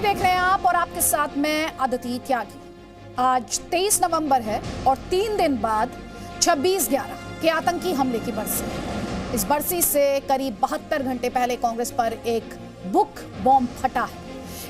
देख रहे हैं आप और आपके साथ मैं अदिति त्यागी। आज 23 नवंबर है और 3 दिन बाद 26/11 के आतंकी हमले की बरसी है। इस बरसी से करीब 72 घंटे पहले कांग्रेस पर एक बुक बॉम्ब फटा है।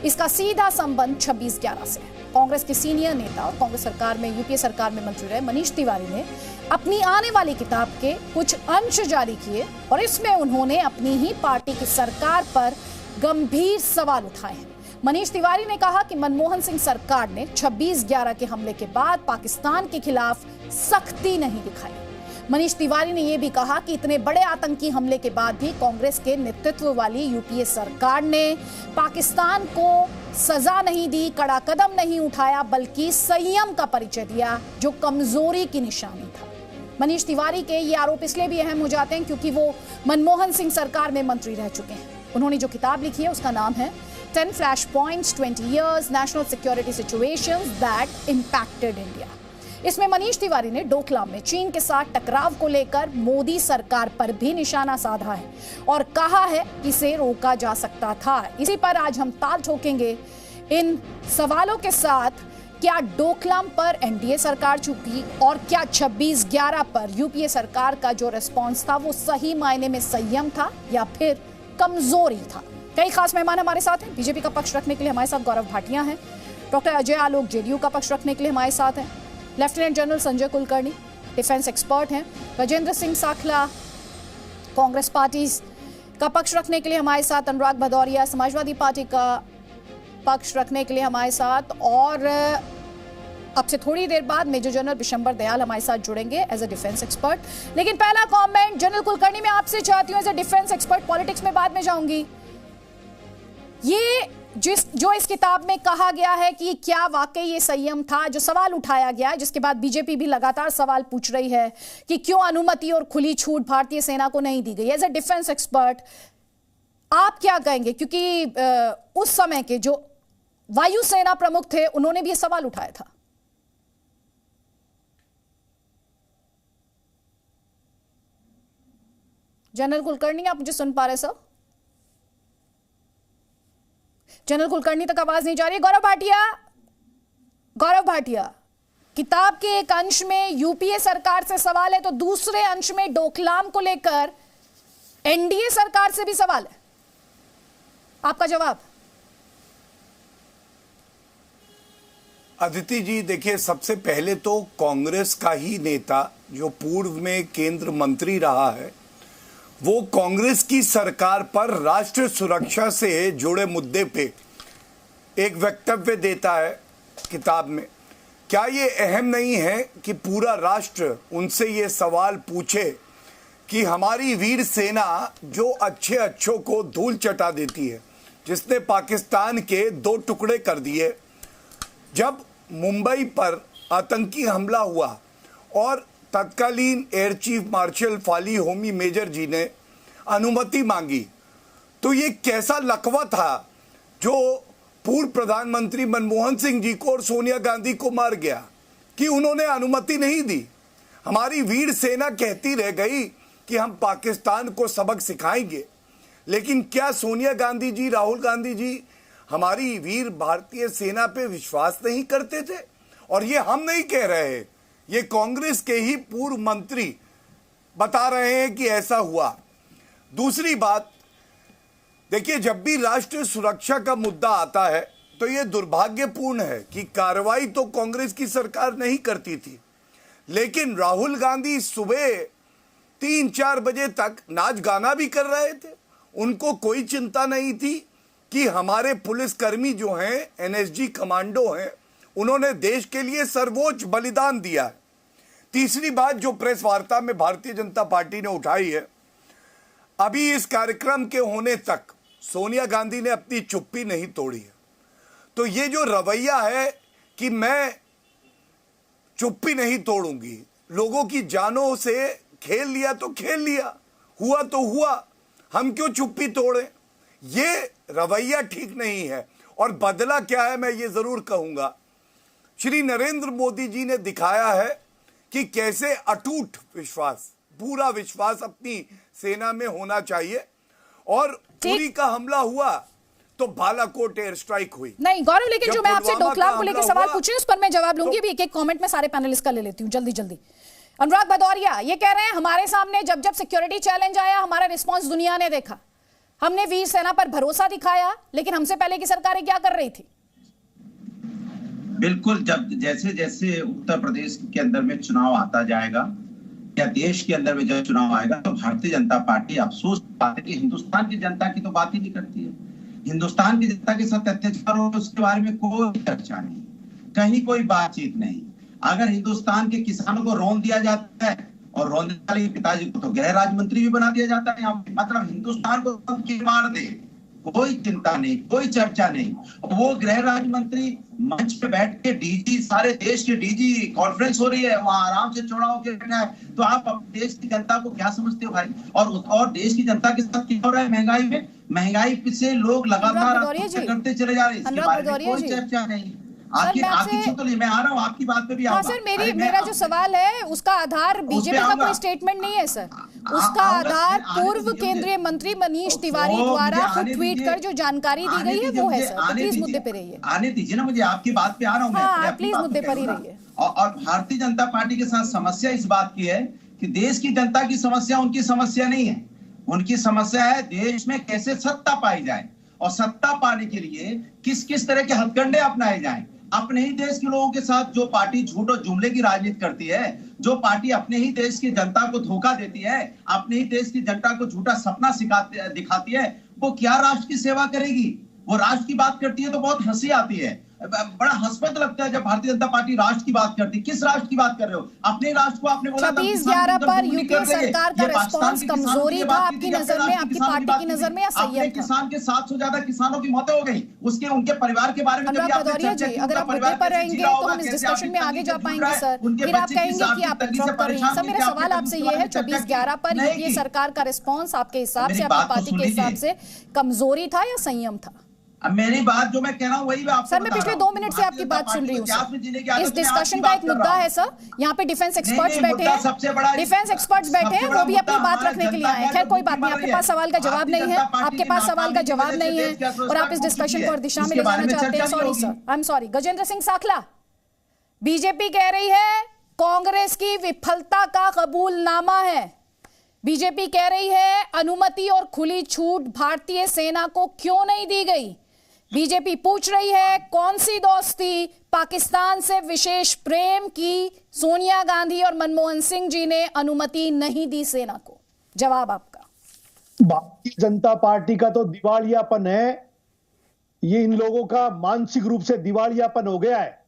इसका सीधा संबंध 26/11 से है। कांग्रेस के सीनियर नेता और कांग्रेस सरकार में यूपीए सरकार में मंत्री रहे मनीष तिवारी ने अपनी आने वाली किताब के कुछ अंश जारी किए और इसमें उन्होंने अपनी ही पार्टी की सरकार पर गंभीर सवाल उठाए हैं। मनीष तिवारी ने कहा कि मनमोहन सिंह सरकार ने 26/11 के हमले के बाद पाकिस्तान के खिलाफ सख्ती नहीं दिखाई। मनीष तिवारी ने यह भी कहा कि इतने बड़े आतंकी हमले के बाद भी कांग्रेस के नेतृत्व वाली यूपीए सरकार ने पाकिस्तान को सजा नहीं दी, कड़ा कदम नहीं उठाया, बल्कि संयम का परिचय दिया जो कमजोरी की निशानी था। मनीष तिवारी के ये आरोप इसलिए भी अहम हो जाते हैं क्योंकि वो मनमोहन सिंह सरकार में मंत्री रह चुके हैं। उन्होंने जो किताब लिखी है उसका नाम है 10 Flashpoints 20 Years National Security Situations That Impacted India। इसमें मनीष तिवारी ने डोकलाम में चीन के साथ टकराव को लेकर मोदी सरकार पर भी निशाना साधा है और कहा है कि इसे रोका जा सकता था। इसी पर आज हम ताल ठोकेंगे इन सवालों के साथ। क्या डोकलाम पर एनडीए सरकार चुकी और क्या 26/11 पर यूपीए सरकार का जो रिस्पॉन्स था वो सही मायने में संयम था या फिर कमजोरी था? कई खास मेहमान हमारे साथ हैं। बीजेपी का पक्ष रखने के लिए हमारे साथ गौरव भाटिया हैं, डॉक्टर अजय आलोक जेडीयू का पक्ष रखने के लिए हमारे साथ हैं, lieutenant general Sanjay Kulkarni defence expert हैं, गजेंद्र सिंह साखला कांग्रेस पार्टी का पक्ष रखने के लिए हमारे साथ, अनुराग भदौरिया समाजवादी पार्टी का पक्ष रखने के लिए हमारे साथ, और अब से थोड़ी देर बाद मेजर जनरल बिशंबर दयाल हमारे साथ जुड़ेंगे एज ए डिफेंस एक्सपर्ट। लेकिन पहला कमेंट जनरल कुलकर्णी मैं आपसे चाहती हूं as a defence expert. Politics में बाद में जाऊंगी। ये जो इस किताब में कहा गया है कि क्या वाकई ये संयम था, जो सवाल उठाया गया है, जिसके बाद बीजेपी भी लगातार सवाल पूछ रही है कि क्यों अनुमति और खुली छूट भारतीय सेना को नहीं दी गई। एज ए डिफेंस एक्सपर्ट आप क्या कहेंगे? क्योंकि उस समय के जो वायुसेना प्रमुख थे उन्होंने भी ये सवाल उठाया था। जनरल कुलकर्णी आप मुझे सुन पा रहे सर? जनरल कुलकर्णी तक आवाज नहीं जा रही। गौरव भाटिया, किताब के एक अंश में यूपीए सरकार से सवाल है तो दूसरे अंश में डोकलाम को लेकर एनडीए सरकार से भी सवाल है। आपका जवाब? अदिति जी देखिए, सबसे पहले तो कांग्रेस का ही नेता जो पूर्व में केंद्र मंत्री रहा है वो कांग्रेस की सरकार पर राष्ट्र सुरक्षा से जुड़े मुद्दे पे एक वक्तव्य देता है किताब में। क्या ये अहम नहीं है कि पूरा राष्ट्र उनसे ये सवाल पूछे कि हमारी वीर सेना जो अच्छों को धूल चटा देती है, जिसने पाकिस्तान के 2 टुकड़े कर दिए, जब मुंबई पर आतंकी हमला हुआ और तत्कालीन air chief marshal Fali Homi Major ji ने अनुमति मांगी, तो ये कैसा लकवा था जो पूर्व प्रधानमंत्री मनमोहन सिंह जी को और सोनिया गांधी को मार गया कि उन्होंने अनुमति नहीं दी। हमारी वीर सेना कहती रह गई कि हम पाकिस्तान को सबक सिखाएंगे, लेकिन क्या सोनिया गांधी जी, राहुल गांधी जी हमारी वीर भारतीय सेना पे विश्वास नहीं करते थे? और ये हम नहीं कह रहे, ये कांग्रेस के ही पूर्व मंत्री बता रहे हैं कि ऐसा हुआ। दूसरी बात देखिए, जब भी राष्ट्रीय सुरक्षा का मुद्दा आता है तो ये दुर्भाग्यपूर्ण है कि कार्रवाई तो कांग्रेस की सरकार नहीं करती थी, लेकिन राहुल गांधी सुबह 3-4 बजे तक नाच गाना भी कर रहे थे। उनको कोई चिंता नहीं थी कि हमारे पुलिसकर्मी जो हैं, एनएसजी कमांडो हैं, उन्होंने देश के लिए सर्वोच्च बलिदान दिया है। तीसरी बात जो प्रेस वार्ता में भारतीय जनता पार्टी ने उठाई है, अभी इस कार्यक्रम के होने तक सोनिया गांधी ने अपनी चुप्पी नहीं तोड़ी है। तो ये जो रवैया है कि मैं चुप्पी नहीं तोड़ूंगी, लोगों की जानों से खेल लिया तो खेल लिया, हुआ तो हुआ, हम क्यों चुप्पी तोड़ें, ये रवैया ठीक नहीं है। और बदला क्या है मैं ये जरूर कहूंगा, श्री नरेंद्र मोदी जी ने दिखाया है कि कैसे अटूट विश्वास, पूरा विश्वास अपनी सेना में होना चाहिए। और पुरी का हमला हुआ तो बालाकोट एयर स्ट्राइक हुई। नहीं गौरव, लेकिन जब जो मैं आपसे पुलवामा डोकलाम का को लेकर हमला सवाल हुआ, पूछ रही हूं उस पर मैं जवाब लूंगी। अभी एक कमेंट में सारे पैनलिस्ट का ले लेती हूं जल्दी जल्दी। अनुराग भदौरिया ये कह रहे हैं हमारे सामने जब जब सिक्योरिटी चैलेंज आया हमारा रिस्पांस दुनिया ने देखा, हमने वीर सेना पर भरोसा दिखाया, लेकिन हमसे पहले की सरकारें क्या कर रही थी? बिल्कुल, जब जैसे जैसे उत्तर प्रदेश के अंदर में चुनाव आता जाएगा या देश के अंदर में जब चुनाव आएगा तो भारतीय जनता पार्टी अफसोस बात है कि हिंदुस्तान की जनता की तो बात ही नहीं करती है। हिंदुस्तान की जनता के साथ अत्याचार हो उसके बारे में कोई चर्चा नहीं, कहीं कोई बातचीत नहीं। अगर हिंदुस्तान के किसानों को रोन दिया जाता है और रोने वाले पिताजी को तो गृह राज्य मंत्री भी बना दिया जाता है, मतलब हिंदुस्तान को मार दे, कोई चिंता नहीं, कोई चर्चा नहीं। वो गृह राज्य मंत्री मंच पे बैठ के डीजी, सारे देश के डीजी कॉन्फ्रेंस हो रही है, वहां आराम से चौड़ा होकर बैठा है। तो आप अपने देश की जनता को क्या समझते हो भाई? और देश की जनता के साथ क्या हो रहा है? महंगाई में, महंगाई से लोग लगातार करते चले जा रहे हैं, इसके बारे में कोई चर्चा नहीं। मैं आ रहा हूँ आपकी बात पे भी आऊंगा। सर मेरा जो सवाल है उसका आधार बीजेपी का कोई स्टेटमेंट नहीं है सर, उसका आधार पूर्व केंद्रीय मंत्री मनीष तिवारी द्वारा खुद ट्वीट कर जो जानकारी दी गई है वो है सर। तो प्लीज मुद्दे पे रहिए। आने दीजिए ना मुझे, आपकी बात पे आ रहा हूँ मैं, प्लीज मुद्दे पर ही रहिए। और भारतीय जनता पार्टी के साथ समस्या इस बात की है कि देश की जनता की समस्या उनकी समस्या नहीं है, उनकी समस्या है देश में कैसे सत्ता पाई जाए और सत्ता पाने के लिए किस किस तरह के हथकंडे अपनाए जाएं। अपने ही देश के लोगों के साथ जो पार्टी झूठ और जुमले की राजनीति करती है, जो पार्टी अपने ही देश की जनता को धोखा देती है, अपने ही देश की जनता को झूठा सपना दिखाती है, वो क्या राष्ट्र की सेवा करेगी? वो राष्ट्र की बात करती है तो बहुत हंसी आती है, बड़ा हंसपद लगता है जब भारतीय जनता पार्टी राष्ट्र की बात करती है। किस राष्ट्र की बात कर रहे हो? अपने राष्ट्र को आपने बोला 26/11 पर यूपीए सरकार का रिस्पांस कमजोरी था आपकी नजर में, आपकी पार्टी की नजर में, या संयम था? किसान के 700 से ज्यादा किसानों की मौतें हो गई, उसके उनके परिवार के बारे में अनुराग भदौरिया जी, अगर आप मुद्दे पर रहेंगे तो हम इस डिस्कशन में आगे जा पाएंगे सर। फिर आप कहेंगे कि आप ड्रॉप कर रही हैं। सर मेरा सवाल आपसे ये है, 26/11 पर यूपीए सरकार का रिस्पांस आपके हिसाब से, आपकी पार्टी के हिसाब से कमजोरी था या संयम था? अब मेरी बात जो मैं कह रहा हूँ वही मैं आपको सर, मैं पिछले 2 मिनट से आपकी बात सुन रही हूँ। इस डिस्कशन का एक मुद्दा है सर, यहाँ पे डिफेंस एक्सपर्ट्स बैठे हैं, डिफेंस एक्सपर्ट्स बैठे हैं, वो भी अपनी बात रखने के लिए आए हैं। खैर कोई बात नहीं, आपके पास सवाल का जवाब नहीं है, आपके पास सवाल का जवाब नहीं है और आप इस डिस्कशन को और दिशा में ले जाना चाहते हैं। Sorry sir, I am sorry. Gajendra Singh Sakhla, BJP कह रही है कांग्रेस की विफलता का कबूलनामा है। बीजेपी कह रही है अनुमति और खुली छूट भारतीय सेना को क्यों नहीं दी गई। बीजेपी पूछ रही है कौन सी दोस्ती पाकिस्तान से विशेष प्रेम की सोनिया गांधी और मनमोहन सिंह जी ने अनुमति नहीं दी सेना को। जवाब आपका। भारतीय जनता पार्टी का तो दिवालियापन है, ये इन लोगों का मानसिक रूप से दिवालियापन हो गया है।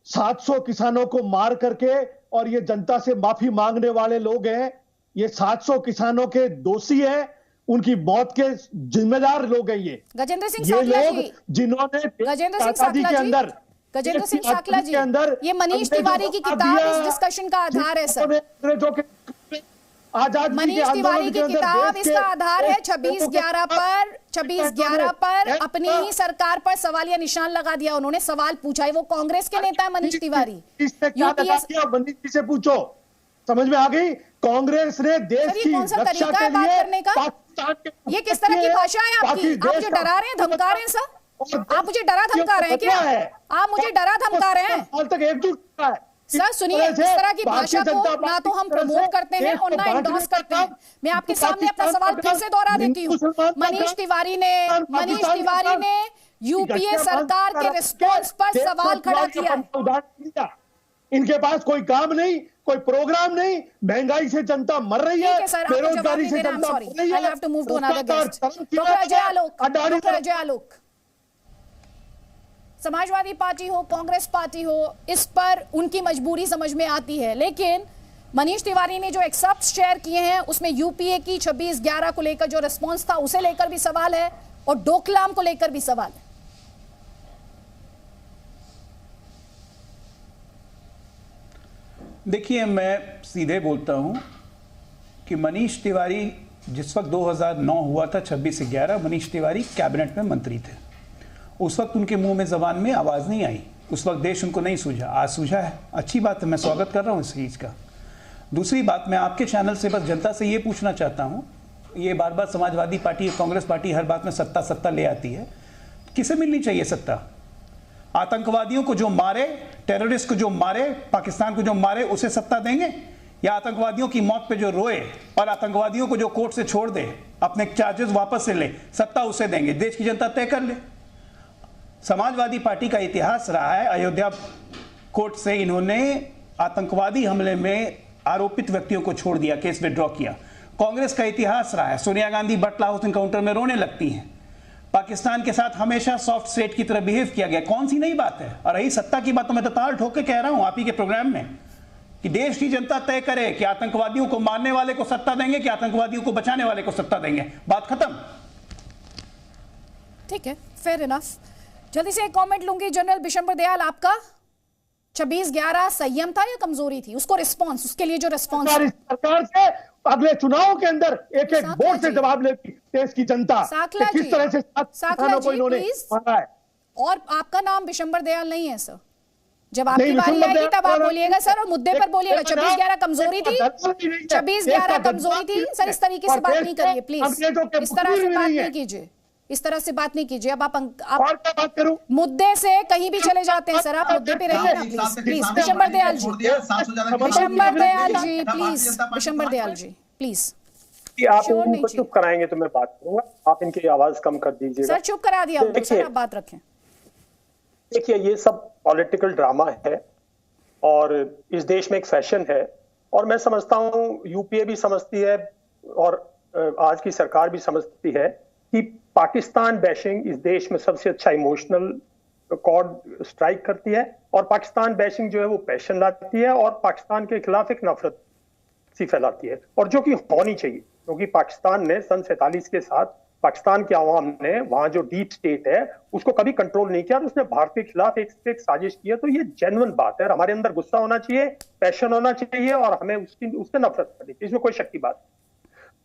700 किसानों को मार करके और ये जनता से माफी मांगने वाले लोग हैं, ये 700 किसानों के दोषी हैं, उनकी मौत के जिम्मेदार लोग हैं ये गजेंद्र सिंह ये साखला लोग जी, जिन्होंने गजेंद्र सिंह साखला जी, गजेंद्र सिंह साखला जी, ये मनीष तिवारी की किताब इस डिस्कशन का आधार है सर। मनीष तिवारी की किताब इसका आधार है। 26/11 पर अपनी ही सरकार पर सवालिया निशान लगा दिया उन्होंने, सवाल पूछा है। वो कांग्रेस के नेता है मनीष तिवारी। मनीष जी से पूछो, समझ में आ गई। कांग्रेस ने देश की रक्षा के लिए पाकिस्तान के, ये किस तरह की भाषा है आपकी? आप मुझे डरा रहे हैं, धमका रहे हैं सर? आप मुझे डरा धमका रहे हैं क्या? आप मुझे डरा धमका रहे हैं? हाल तक एकजुट है सर। सुनिए, इस तरह की भाषा को ना तो हम प्रमोट करते हैं और ना एंडोर्स करते हैं। मैं आपके सामने अपना सवाल फिर से दोहरा देती हूँ। मनीष तिवारी ने यूपीए सरकार के रिस्पांस पर सवाल खड़ा किया। इनके पास कोई काम नहीं, कोई प्रोग्राम नहीं, महंगाई से जनता मर रही है, बेरोजगारी से जनता मर रही है। अजय आलोक, समाजवादी पार्टी हो, कांग्रेस पार्टी हो, इस पर उनकी मजबूरी समझ में आती है, लेकिन मनीष तिवारी ने जो एक्सर्प्ट्स शेयर किए हैं उसमें यूपीए की 26/11 को लेकर जो रिस्पांस था उसे लेकर भी सवाल है और डोकलाम को लेकर भी सवाल है। देखिए, मैं सीधे बोलता हूं कि मनीष तिवारी जिस वक्त 2009 हुआ था 26/11, मनीष तिवारी कैबिनेट में मंत्री थे। उस वक्त उनके मुंह में जबान में आवाज़ नहीं आई, उस वक्त देश उनको नहीं सूझा, आज सूझा है, अच्छी बात है, मैं स्वागत कर रहा हूं इस चीज़ का। दूसरी बात, मैं आपके चैनल से बस जनता से ये पूछना चाहता हूं, ये बार बार समाजवादी पार्टी, कांग्रेस पार्टी हर बात में सत्ता ले आती है, किसे मिलनी चाहिए सत्ता? आतंकवादियों को जो मारे, टेररिस्ट को जो मारे, पाकिस्तान को जो मारे, उसे सत्ता देंगे? या आतंकवादियों की मौत पे जो रोए और आतंकवादियों को जो कोर्ट से छोड़ दे, अपने चार्जेस वापस से ले, सत्ता उसे देंगे? देश की जनता तय कर ले। समाजवादी पार्टी का इतिहास रहा है, अयोध्या कोर्ट से इन्होंने आतंकवादी हमले में आरोपित व्यक्तियों को छोड़ दिया, केस विड्रॉ किया। कांग्रेस का इतिहास रहा है, सोनिया गांधी बटला हाउस एनकाउंटर में रोने लगती हैं। पाकिस्तान के साथ हमेशा सॉफ्ट स्टेट की तरह बिहेव किया गया। कौन सी नई बात है? और रही सत्ता की बात, तो मैं तो ताल ठोक के कह रहा हूं आप ही के प्रोग्राम में कि देश की जनता तय करे कि आतंकवादियों को मारने वाले को सत्ता देंगे कि आतंकवादियों को बचाने वाले को सत्ता देंगे। बात खत्म। ठीक है, फेयर इनफ। जल्दी से एक कमेंट लूंगी। जनरल बिशंबर दयाल, आपका 26/11 संयम था या कमजोरी थी? उसको रिस्पांस, उसके लिए जो रिस्पांस सरकार से अगले चुनाव के अंदर एक एक वोट से जवाब लेगी देश की जनता कि किस तरह से किसानों को इन्होंने मारा है। और आपका नाम बिशंबर दयाल नहीं है सर। जब आपकी बारी आएगी तब आप बोलिएगा सर, और मुद्दे पर बोलिएगा। 26/11 कमजोरी थी, 26/11 कमजोरी थी सर। इस तरीके से बात नहीं करिए प्लीज, इस तरह से बात नहीं कीजिए, इस तरह से बात नहीं कीजिए। अब आप बात करूं, मुद्दे से कहीं भी चले जाते हैं सर। आप मुद्दे पे रहिए ना please. Please Bishambar Dayal ji, Bishambar Dayal ji please, Bishambar Dayal ji please. आप इनको चुप कराएंगे तो मैं बात करूंगा, आप इनकी आवाज कम कर दीजिएगा। सर चुप करा दिया सर, आप बात रखें। देखिए, ये सब पॉलिटिकल ड्रामा है और इस देश में एक फैशन है, और मैं समझता हूं यूपीए भी समझती है और आज की सरकार भी समझती है कि पाकिस्तान बैशिंग इस देश में सबसे अच्छा इमोशनल कॉर्ड स्ट्राइक करती है, और पाकिस्तान बैशिंग जो है वो पैशन लाती है और पाकिस्तान के खिलाफ एक नफरत सी फैलाती है, और जो कि होनी चाहिए, क्योंकि पाकिस्तान ने सन 47 के साथ पाकिस्तान के अवाम ने वहां जो डीप स्टेट है उसको कभी कंट्रोल नहीं किया और उसने भारत के खिलाफ एक साजिश की है। तो ये जेन्युइन बात है, हमारे अंदर गुस्सा होना चाहिए, पैशन होना चाहिए, और हमें उससे नफरत करनी चाहिए, इसमें कोई शक की बात।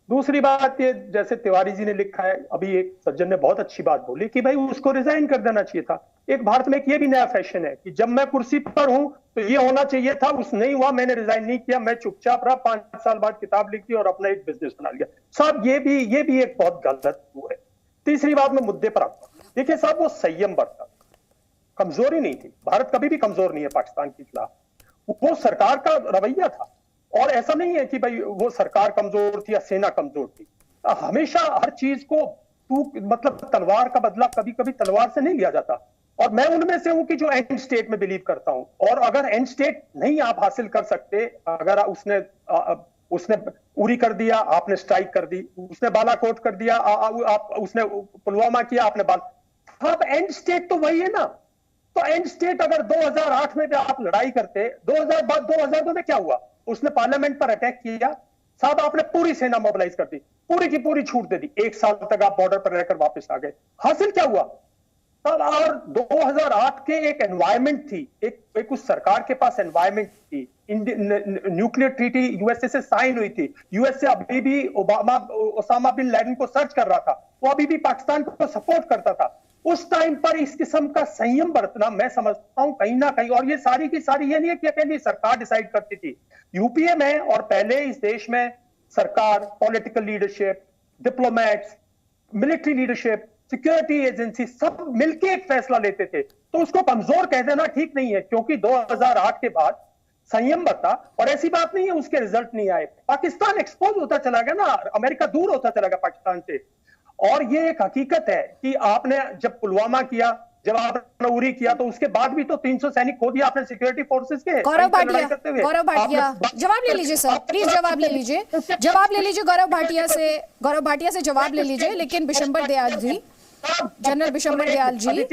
दूसरी बात, ये जैसे तिवारी जी ने लिखा है, अभी एक सज्जन ने बहुत अच्छी बात बोली कि भाई उसको रिजाइन कर देना चाहिए था। एक भारत में ये भी नया फैशन है कि जब मैं कुर्सी पर हूं तो ये होना चाहिए था, उस नहीं हुआ, मैंने रिजाइन नहीं किया, मैं चुपचाप रहा, 5 साल बाद किताब लिखी और अपना एक बिजनेस बना लिया। साहब ये भी एक बहुत गलत वो है। तीसरी बात, मैं मुद्दे पर आता हूं। देखिए साहब, वो संयम बरता, कमजोरी नहीं थी। भारत कभी भी कमजोर नहीं है पाकिस्तान के खिलाफ, वो सरकार का रवैया था। और ऐसा नहीं है कि भाई वो सरकार कमजोर थी या सेना कमजोर थी। हमेशा हर चीज को मतलब तलवार का बदला कभी कभी तलवार से नहीं लिया जाता, और मैं उनमें से हूं कि जो एंड स्टेट में बिलीव करता हूं। और अगर एंड स्टेट नहीं आप हासिल कर सकते, अगर उसने उरी कर दिया, आपने स्ट्राइक कर दी, उसने बालाकोट कर दिया, उसने पुलवामा किया, आपने अब एंड स्टेट तो वही है ना। तो एंड स्टेट अगर 2008 में भी आप लड़ाई करते, 2002 में क्या हुआ? उसने पार्लियामेंट पर अटैक किया, साहब आपने पूरी सेना मोबिलाइज कर दी, पूरी की पूरी छूट दे दी, 1 साल तक आप बॉर्डर पर रहकर वापस आ गए। हासिल क्या हुआ? और 2008 के एक एनवायरमेंट थी, एक उस सरकार के पास एनवायरमेंट थी। न्यूक्लियर ट्रीटी यूएसए से साइन हुई थी। यूएसए अभी भी ओसामा बिन लैडेन को सर्च कर रहा था, वो अभी भी पाकिस्तान को सपोर्ट करता था। उस टाइम पर इस किस्म का संयम बरतना मैं समझता हूं कहीं ना कहीं, और ये सारी की सारी ये नहीं है कि अकेली सरकार डिसाइड करती थी। यूपीए में और पहले इस देश में सरकार, political leadership, diplomats, military leadership, security agency सब मिलकर एक फैसला लेते थे। तो उसको कमजोर कह देना ठीक नहीं है, क्योंकि 2008 के बाद संयम बरता, और ऐसी बात नहीं है उसके रिजल्ट नहीं आए। पाकिस्तान एक्सपोज होता चला गया ना, अमेरिका दूर होता चला गया पाकिस्तान से। और ये एक हकीकत है कि आपने जब पुलवामा किया, जब आपने उरी किया, तो उसके बाद भी तो 300 सैनिक खो दिया आपने सिक्योरिटी फोर्सेस के। गौरव भाटिया जवाब ले लीजिए सर, प्लीज जवाब ले लीजिए, गौरव भाटिया से जवाब ले लीजिए। लेकिन बिशंबर दयाल जी, जनरल बिशंबर दयाल जी,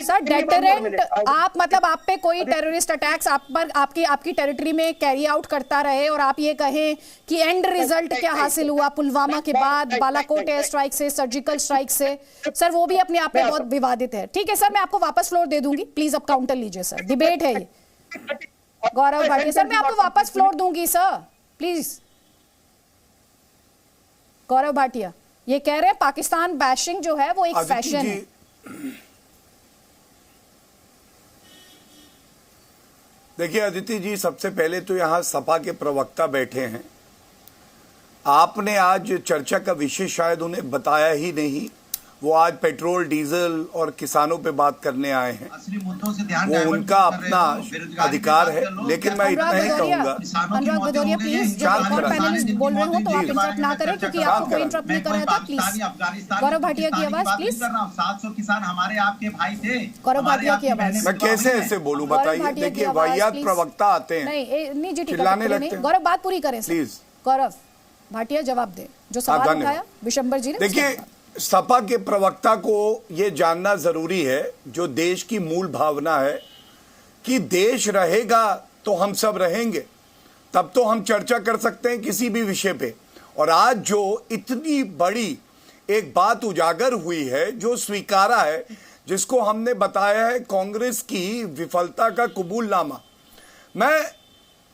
सर डेटरेंट आप मतलब आप पे कोई टेररिस्ट अटैक्स आप पर आपकी टेरिटरी में कैरी आउट करता रहे, और आप ये कहें कि एंड रिजल्ट क्या हासिल हुआ पुलवामा के बाद, बालाकोट एयर स्ट्राइक से, सर्जिकल स्ट्राइक से, सर वो भी अपने आप में बहुत विवादित है। ठीक है सर, मैं आपको वापस फ्लोर दे दूंगी, प्लीज अब काउंटर लीजिए सर, डिबेट है ये। गौरव भाटिया सर, मैं आपको वापस फ्लोर दूंगी सर, प्लीज। गौरव भाटिया ये कह रहे हैं पाकिस्तान बैशिंग जो है वो एक फैशन है। देखिए अदिति जी, सबसे पहले तो यहां सपा के प्रवक्ता बैठे हैं, आपने आज चर्चा का विषय शायद उन्हें बताया ही नहीं। वो आज पेट्रोल डीजल और किसानों पे बात करने आए हैं। असली मुद्दों से ध्यान वो उनका अपना अधिकार है, लेकिन मैं इतना ही कहूंगा अनुराग भदौरिया प्लीज, जब और पैनलिस्ट बोल रहे हो तो आप इंटरप्ट ना करें, क्योंकि आपको कोई इंटरप्ट नहीं कर रहा था। प्लीज गौरव भाटिया की आवाज प्लीज। 700 किसान हमारे आपके भाई थे। गौरव भाटिया की आवाज। मैं कैसे ऐसे बोलूं बताइए? देखिए वाहियात प्रवक्ता आते हैं, नहीं जी, ठीक चिल्लाने है, लगते हैं। गौरव बात पूरी करें प्लीज। गौरव भाटिया जवाब दे जो सवाल उठाया विशंबर जी ने। देखिए, सपा के प्रवक्ता को यह जानना जरूरी है, जो देश की मूल भावना है कि देश रहेगा तो हम सब रहेंगे, तब तो हम चर्चा कर सकते हैं किसी भी विषय पे। और आज जो इतनी बड़ी एक बात उजागर हुई है, जो स्वीकारा है, जिसको हमने बताया है कांग्रेस की विफलता का कबूलनामा, मैं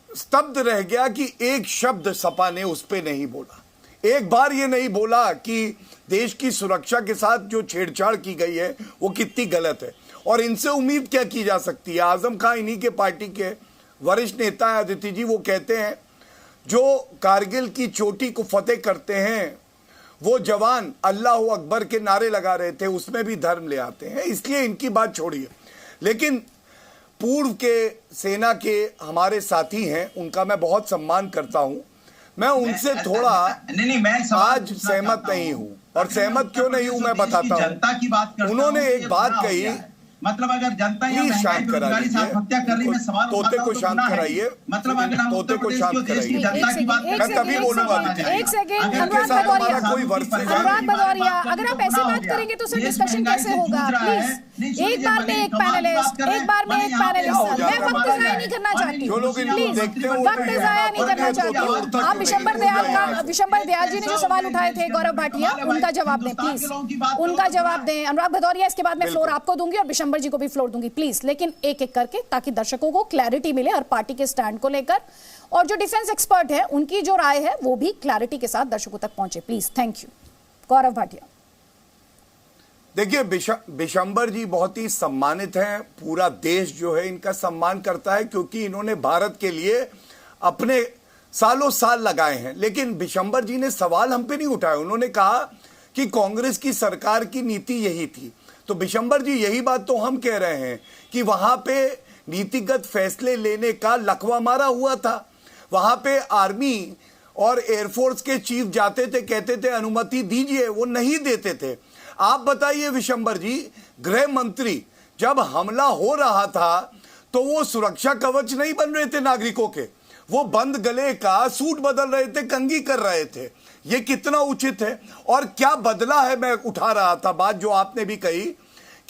स्तब्ध रह गया कि एक शब्द सपा ने उस पे नहीं बोला। एक बार ये नहीं बोला कि देश की सुरक्षा के साथ जो छेड़छाड़ की गई है वो कितनी गलत है, और इनसे उम्मीद क्या की जा सकती है। आजम खान इन्हीं के पार्टी के वरिष्ठ नेता है, अदिति जी, वो कहते हैं जो कारगिल की चोटी को फतेह करते हैं वो जवान अल्लाह अकबर के नारे लगा रहे थे, उसमें भी धर्म ले आते हैं, इसलिए इनकी बात छोड़िए। लेकिन पूर्व के सेना के हमारे साथी हैं, उनका मैं बहुत सम्मान करता हूं, मैं उनसे थोड़ा आज सहमत नहीं हूं। और सहमत क्यों नहीं हूं मैं बताता हूं। जनता की बात करता हूं, उन्होंने एक बात कही, मतलब अगर जनता या महंगाई बेरोजगारी से आत्महत्या कर रही, मैं सवाल तोते को शांत कराइए, मतलब अगर हम तोते को शांत कराइए, जनता की बात मैं तभी बोलूंगा। एक सेकंड, अनुराग भदौरिया, अगर आप ऐसी बात करेंगे तो सर डिस्कशन कैसे होगा? प्लीज एक बार में एक पैनलिस्ट, मैं वक्त जाया नहीं करना चाहती हूँ, प्लीज वक्त जाया नहीं करना चाहती हूँ। आप विशंबर दयाल जी ने जो सवाल उठाए थे गौरव भाटिया, उनका जवाब दें प्लीज, उनका जवाब दें। अनुराग भदौरिया, इसके बाद मैं फ्लोर आपको दूंगी और विशंबर जी को भी फ्लोर दूंगी प्लीज, लेकिन एक एक करके, ताकि दर्शकों को क्लैरिटी मिले हर पार्टी के स्टैंड को लेकर, और जो डिफेंस एक्सपर्ट है उनकी जो राय है वो भी क्लैरिटी के साथ दर्शकों तक पहुंचे please. Thank you. Gaurav Bhatia. देखिए, विशंबर जी बहुत ही सम्मानित हैं, पूरा देश जो है इनका सम्मान करता है, क्योंकि इन्होंने भारत के लिए अपने सालों साल लगाए हैं। लेकिन विशंबर जी ने सवाल हम पे नहीं उठाया, उन्होंने कहा कि कांग्रेस की सरकार की नीति यही थी। तो विशंबर जी, यही बात तो हम कह रहे हैं कि वहां पे नीतिगत फैसले लेने का लकवा मारा हुआ था। वहां पे आर्मी और एयरफोर्स के चीफ जाते थे, कहते थे अनुमति दीजिए, वो नहीं देते थे। आप बताइए विशंबर जी, गृह मंत्री जब हमला हो रहा था तो वो सुरक्षा कवच नहीं बन रहे थे नागरिकों के, वो बंद गले का सूट बदल रहे थे, कंघी कर रहे थे। ये कितना उचित है? और क्या बदला है? मैं उठा रहा था बात जो आपने भी कही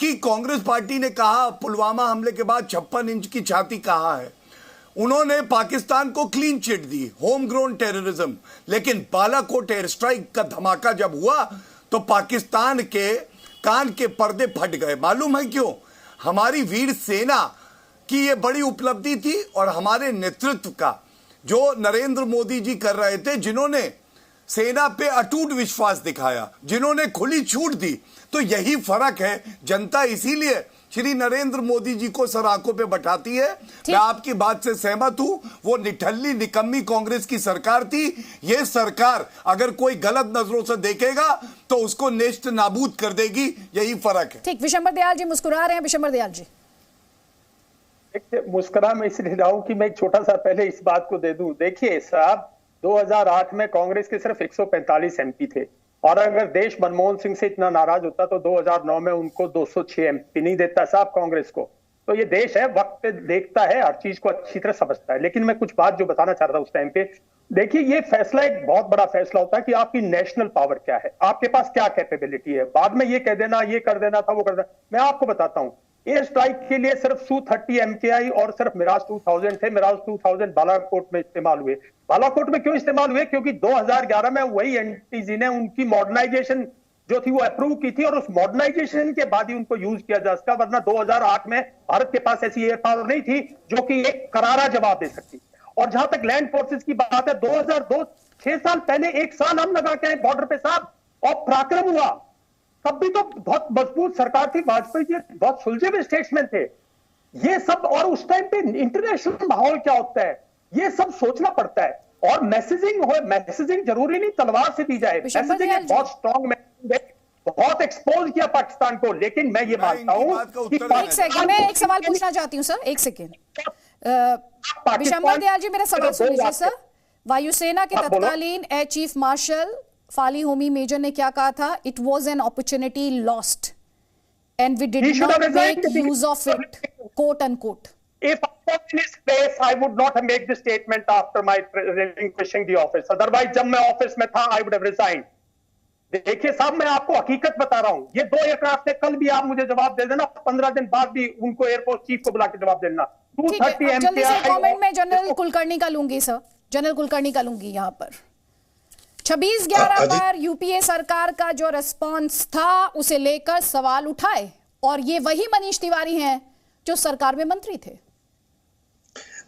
कि कांग्रेस पार्टी ने कहा पुलवामा हमले के बाद 56 इंच की छाती कहां है। उन्होंने पाकिस्तान को क्लीन चिट दी, होम ग्रोन टेररिज्म। लेकिन बालाकोट एयर स्ट्राइक का धमाका जब हुआ तो पाकिस्तान के कान के पर्दे फट गए। मालूम है क्यों? हमारी वीर सेना की यह बड़ी उपलब्धि थी, और हमारे नेतृत्व का जो नरेंद्र मोदी जी कर रहे थे, जिन्होंने सेना पे अटूट विश्वास दिखाया, जिन्होंने खुली छूट दी। तो यही फर्क है। जनता इसीलिए श्री नरेंद्र मोदी जी को सर आंखों पे बैठाती है। मैं आपकी बात से सहमत हूं, वो निठल्ली निकम्मी कांग्रेस की सरकार थी। ये सरकार अगर कोई गलत नजरों से देखेगा तो उसको नेस्त नाबूद कर देगी, यही फर्क है। ठीक, विशंबर दयाल जी मुस्कुरा रहे हैं। विशंबर दयाल जी, मुस्कुरा मैं इसलिए रहा हूं कि मैं एक छोटा सा पहले इस बात को दे दूं। देखिए साहब, 2008 में कांग्रेस के सिर्फ 145 एमपी थे, और अगर देश मनमोहन सिंह से इतना नाराज होता तो 2009 में उनको 206 एमपी नहीं देता साहब कांग्रेस को। तो ये देश है, वक्त पे देखता है, हर चीज को अच्छी तरह समझता है। लेकिन मैं कुछ बात जो बताना चाह रहा था उस टाइम पे, देखिए ये फैसला एक बहुत बड़ा फैसला होता है कि आपकी नेशनल पावर क्या है, आपके पास क्या कैपेबिलिटी है। बाद में ये कह देना ये कर देना था, वो कर देना। मैं आपको बताता हूँ, एयर स्ट्राइक के लिए सिर्फ Su-30 MKI और सिर्फ मिराज 2000 थे। मिराज 2000 बालाकोट में इस्तेमाल हुए। बालाकोट में क्यों इस्तेमाल हुए? क्योंकि 2011 में वही एनटीजी ने उनकी मॉडर्नाइजेशन जो थी वो अप्रूव की थी, और उस मॉडर्नाइजेशन के बाद ही उनको यूज किया जा सका। वरना 2008 में भारत के पास ऐसी एयर पावर नहीं थी जो कि एक करारा जवाब दे सकती। और जहां तक लैंड फोर्सेस की बात है, 2002 6 साल पहले, 1 साल हम लगा के आए बॉर्डर पे साहब, और पराक्रम हुआ। तब भी तो बहुत मजबूत सरकार थी, वाजपेयी जी बहुत सुलझे हुए स्टेट्समैन थे। ये सब, और उस टाइम पे इंटरनेशनल माहौल क्या होता है, ये सब सोचना पड़ता है। और मैसेजिंग जरूरी नहीं तलवार से दी जाए, मैसेजिंग एक बहुत स्ट्रॉन्ग मैसेजिंग है बहुत एक्सपोज किया पाकिस्तान को, लेकिन मैं ये मानता हूं कि एक सेकंड, मैं एक सवाल पूछना चाहती हूं सर, एक सेकंड। विशंबर दयाल जी मेरा सवाल सुन लीजिए सर। वायुसेना के तत्कालीन air chief marshal Fali Homi Major ने क्या कहा था? It was an opportunity lost and we did not make use of it, quote unquote. If I was in his place, I would not have made this statement after my relinquishing the office. Otherwise, जब मैं office में था, I would have resigned. देखिए साहब, मैं आपको हकीकत बता रहा हूं, ये 2 एयरक्राफ्ट से कल भी आप मुझे जवाब दे देना, 15 दिन बाद भी उनको एयरफोर्स चीफ को बुला के जवाब देना। 230 जल्दी से कमेंट में जनरल कुलकर्णी का लूंगी सर, जनरल कुलकर्णी का लूंगी यहाँ पर। 26/11 पर यूपीए सरकार का जो रिस्पॉन्स था उसे लेकर सवाल उठाए, और ये वही मनीष तिवारी हैं जो सरकार में मंत्री थे।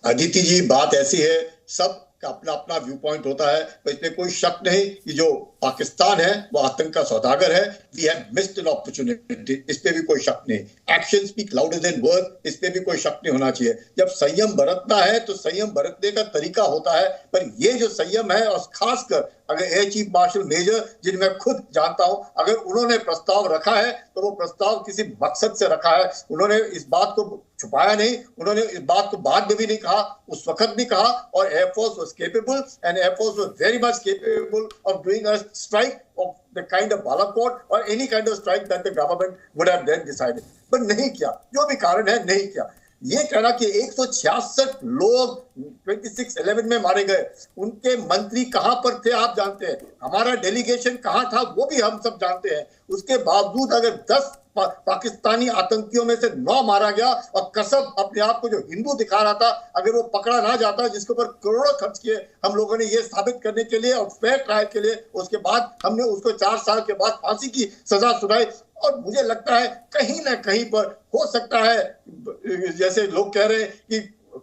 अदिति जी, बात ऐसी है, सब का अपना अपना व्यू पॉइंट होता है, तो इसमें कोई शक नहीं कि जो पाकिस्तान है वो आतंक का सौदागर है। We have missed an opportunity, इस पे भी कोई शक नहीं। Action speak louder than word, इस पे भी कोई शक नहीं होना चाहिए। जब संयम बरतना है तो संयम बरतने का तरीका होता है, पर ये जो संयम है, और खासकर अगर एयर चीफ मार्शल मेजर, जिन्हें मैं खुद जानता हूं, अगर उन्होंने प्रस्ताव रखा है तो वो प्रस्ताव किसी मकसद से रखा है। उन्होंने इस बात को छुपाया नहीं, उन्होंने इस बात को बाद में भी नहीं कहा, उस वक्त भी कहा, और air force was capable and air force was very much capable of doing a strike of the kind of Balakot or any kind of strike that the government would have then decided, but नहीं किया, जो भी कारण है नहीं किया। ये कहना कि 166 लोग 26/11 में मारे गए, उनके मंत्री कहां पर थे आप जानते हैं, हमारा डेलीगेशन कहां था वो भी हम सब जानते हैं। उसके बावजूद अगर 10 पाकिस्तानी आतंकियों में से 9 मारा गया, और कसम अपने आप को जो हिंदू दिखा रहा था, अगर वो पकड़ा ना जाता, जिसके ऊपर करोड़ों खर्च किए हम लोगों ने ये साबित करने के लिए और फेयर ट्रायल के लिए, उसके बाद हमने उसको 4 साल के बाद फांसी की सजा सुनाई। और मुझे लगता है कहीं ना कहीं पर हो सकता है, जैसे लोग कह रहे हैं कि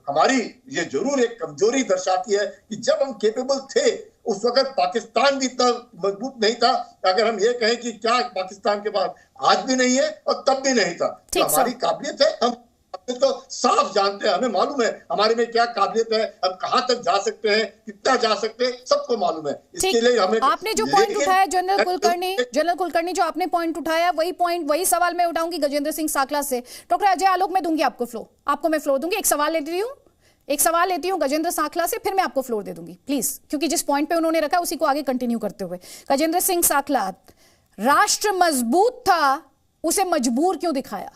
हमारी ये जरूर एक कमजोरी दर्शाती है कि जब हम केपेबल थे उस वक्त पाकिस्तान भी इतना मजबूत नहीं था। अगर हम ये कहें कि क्या पाकिस्तान के पास आज भी नहीं है और तब भी नहीं था, तो हमारी काबिलियत है, हम तो साफ जानते हैं, हमें मालूम है हमारे में क्या काबिलियत है, हम कहां तक जा सकते हैं, कितना जा सकते हैं, सबको मालूम है। इसके लिए हमें, आपने जो पॉइंट उठाया जनरल कुलकर्णी जो आपने पॉइंट उठाया, वही सवाल मैं उठाऊंगी गजेंद्र सिंह साकला से। डॉक्टर अजय आलोक, मैं दूंगी आपको फ्लो, मैं फ्लो दूंगी। एक सवाल लेती हूँ गजेंद्र साकला से, फिर मैं आपको फ्लोर दे दूंगी प्लीज, क्योंकि जिस पॉइंट पे उन्होंने रखा उसी को आगे कंटिन्यू करते हुए। गजेंद्र सिंह साकला, राष्ट्र मजबूत था, उसे मजबूर क्यों दिखाया?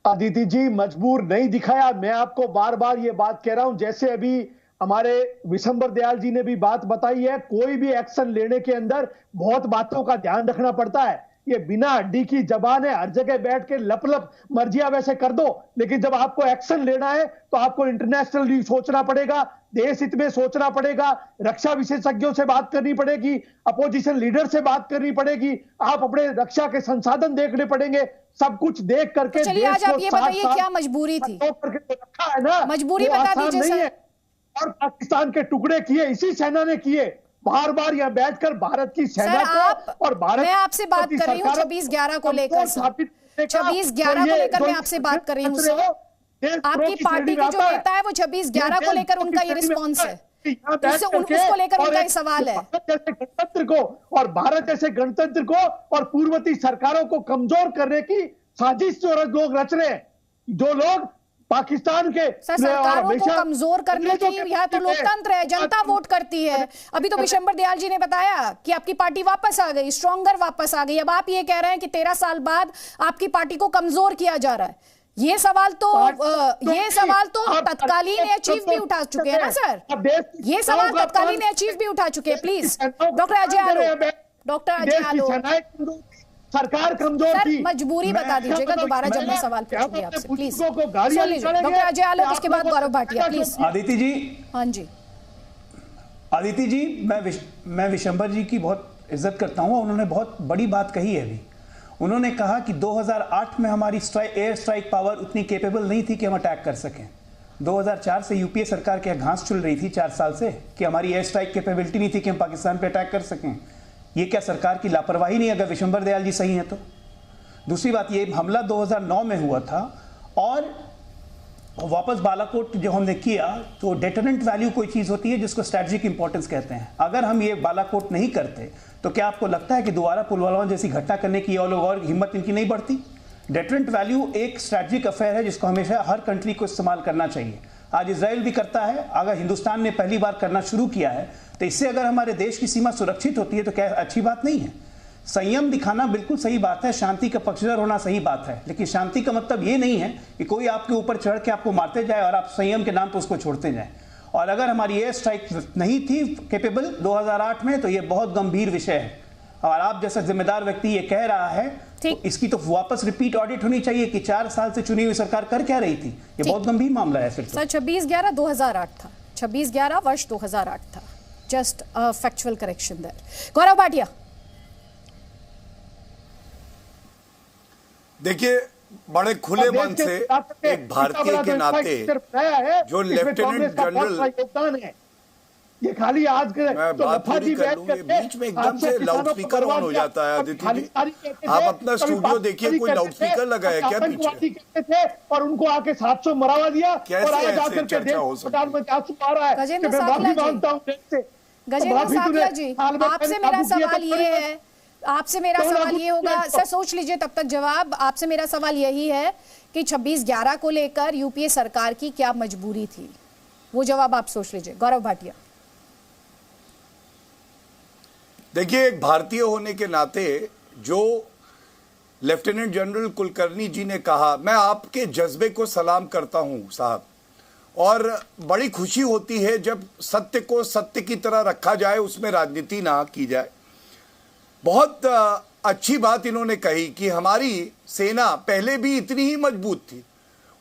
अदिति जी, मजबूर नहीं दिखाया। मैं आपको बार बार ये बात कह रहा हूं, जैसे अभी हमारे विशंबर दयाल जी ने भी बात बताई है, कोई भी एक्शन लेने के अंदर बहुत बातों का ध्यान रखना पड़ता है। ये बिना हड्डी की जबान है, हर जगह बैठ के लप मर्जियां वैसे कर दो, लेकिन जब आपको एक्शन लेना है तो आपको इंटरनेशनली सोचना पड़ेगा, देश हित में सोचना पड़ेगा, रक्षा विशेषज्ञों से बात करनी पड़ेगी, अपोजिशन लीडर से बात करनी पड़ेगी, आप अपने रक्षा के संसाधन देखने पड़ेंगे, सब कुछ देख करके। चलिए आज आप ये बताइए क्या मजबूरी थी? रखा है ना, मजबूरी बता दीजिए सर। और पाकिस्तान के टुकड़े किए इसी सेना ने किए, बार बार यहाँ बैठकर भारत की सेना को और भारत, मैं आपसे बात कर रही हूँ 26/11 को लेकर, 26/11 को लेकर मैं आपसे बात कर रही हूँ सर। आपकी पार्टी के जो नेता है वो 26/11 को लेकर उनका ये रिस्पॉन्स है, उसको लेकर उनका ये सवाल है। जैसे गणतंत्र को और भारत जैसे गणतंत्र को और पूर्ववर्ती सरकारों को कमजोर करने की साजिश जो लोग रच रहे हैं, जो लोग पाकिस्तान के सरकारों को कमजोर करने की, यह तो लोकतंत्र है, जनता वोट करती है। अभी तो विशंबर दयाल जी ने बताया कि आपकी पार्टी वापस आ गई, स्ट्रॉन्गर वापस आ गई। अब आप ये कह रहे हैं कि 13 साल बाद आपकी पार्टी को कमजोर किया जा रहा है। ये सवाल तो तत्कालीन एयर चीफ भी उठा चुके हैं ना सर, ये सवाल तत्कालीन एयर चीफ भी उठा चुके हैं। प्लीज डॉक्टर अजय आलोक, सरकार कमजोर थी, मजबूरी बता दीजिएगा दोबारा जब मैं सवाल पूछूंगी आपसे, प्लीज। डॉक्टर अजय आलोक, इसके बाद गौरव भाटिया, प्लीज। आदिति जी, हाँ जी आदिति जी, मैं विशंबर जी की बहुत इज्जत करता हूं, उन्होंने बहुत बड़ी बात कही है। अभी उन्होंने कहा कि 2008 में हमारी एयर स्ट्राइक पावर उतनी केपेबल नहीं थी कि हम अटैक कर सकें। 2004 से यूपीए सरकार के घास चुल रही थी 4 साल से कि हमारी एयर स्ट्राइक कैपेबिलिटी नहीं थी कि हम पाकिस्तान पे अटैक कर सकें। ये क्या सरकार की लापरवाही नहीं, अगर विशंबर दयाल जी सही हैं तो? दूसरी बात, ये हमला 2009 में हुआ था और वापस बालाकोट जो हमने किया, तो डेटरेंट वैल्यू कोई चीज़ होती है जिसको स्ट्रैटेजिक इंपॉर्टेंस कहते हैं। अगर हम ये बालाकोट नहीं करते तो क्या आपको लगता है कि दोबारा पुलवामा जैसी घटना करने की और हिम्मत इनकी नहीं बढ़ती? डेटरेंट वैल्यू एक स्ट्रैटेजिक अफेयर है जिसको हमेशा हर कंट्री को इस्तेमाल करना चाहिए। आज इजराइल भी करता है, अगर हिंदुस्तान ने पहली बार करना शुरू किया है तो इससे अगर हमारे देश की सीमा सुरक्षित होती है तो क्या अच्छी बात नहीं है? संयम दिखाना बिल्कुल सही बात है, शांति का पक्षधर होना सही बात है, लेकिन शांति का मतलब ये नहीं है कि कोई आपके ऊपर चढ़ के आपको मारते जाए और आप संयम के नाम पर उसको छोड़ते जाएं। और अगर हमारी एयर स्ट्राइक नहीं थी केपेबल 2008 में तो ये बहुत गंभीर विषय है, और आप जैसा जिम्मेदार व्यक्ति ये कह रहा है तो इसकी तो वापस रिपीट ऑडिट होनी चाहिए कि 4 साल से चुनी हुई सरकार कर क्या रही थी। ये बहुत गंभीर मामला है। फिर सर 26/11/2008 था, 26/11 वर्ष 2008 था। Just a factual correction there. Gaurav Bhatia, देखिए, बड़े खुले मन से एक भारतीय के नाते जो लेफ्टिनेंट जनरल है, ये खाली आज के मैं बात पूरी कर लूं, ये बीच में एकदम से लाउड स्पीकर ऑन हो जाता है। अदिति जी, आप अपना स्टूडियो देखिए, कोई लाउड स्पीकर लगा है क्या पीछे? थे और उनको आके 700 मरावा दिया। कैसे ऐसे चर्चा हो सकती है? में क्या छुपा रहा है? गजेंद्र साकला जी, आपसे मेरा सवाल ये है, आपसे मेरा सवाल ये होगा, सर सोच लीजिए तब तक जवाब। आपसे मेरा सवाल यही है कि 26/11 को लेकर यूपीए सरकार की क्या मजबूरी थी, वो जवाब आप सोच लीजिए। गौरव भाटिया, देखिए, एक भारतीय होने के नाते जो लेफ्टिनेंट जनरल कुलकर्णी जी ने कहा, मैं आपके जज्बे को सलाम करता हूं साहब, और बड़ी खुशी होती है जब सत्य को सत्य की तरह रखा जाए, उसमें राजनीति ना की जाए। बहुत अच्छी बात इन्होंने कही कि हमारी सेना पहले भी इतनी ही मजबूत थी,